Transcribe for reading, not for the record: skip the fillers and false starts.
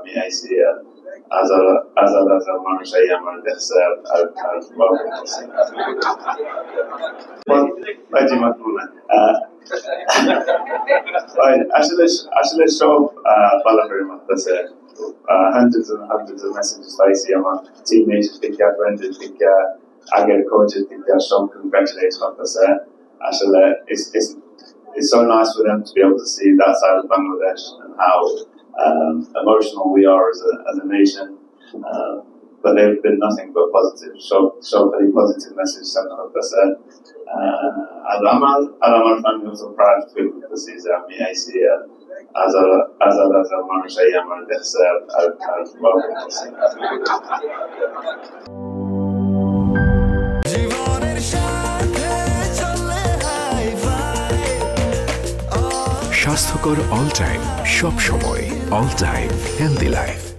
আমি আইসি হাজার মানুষ আই আমার দেখছে আর ওয়েলকাম করছে বাজি মাতমুনা আসলে সব ভালো করে মারতেছে hundreds and hundreds of messages পাইছি আমার teammates থেকে friends থেকে আগের coaches থেকে সব congratulate করতেছে আসলে it's so nice for them to be able to see that side of Bangladesh and how emotional we are as a nation. But they've been nothing but positive. So very positive message sent out us. Adamar family was so proud to see Zami. I see as a Marshai Amar Dexter as welcome to see. স্বাস্থ্যকর all time সব সময় all time healthy life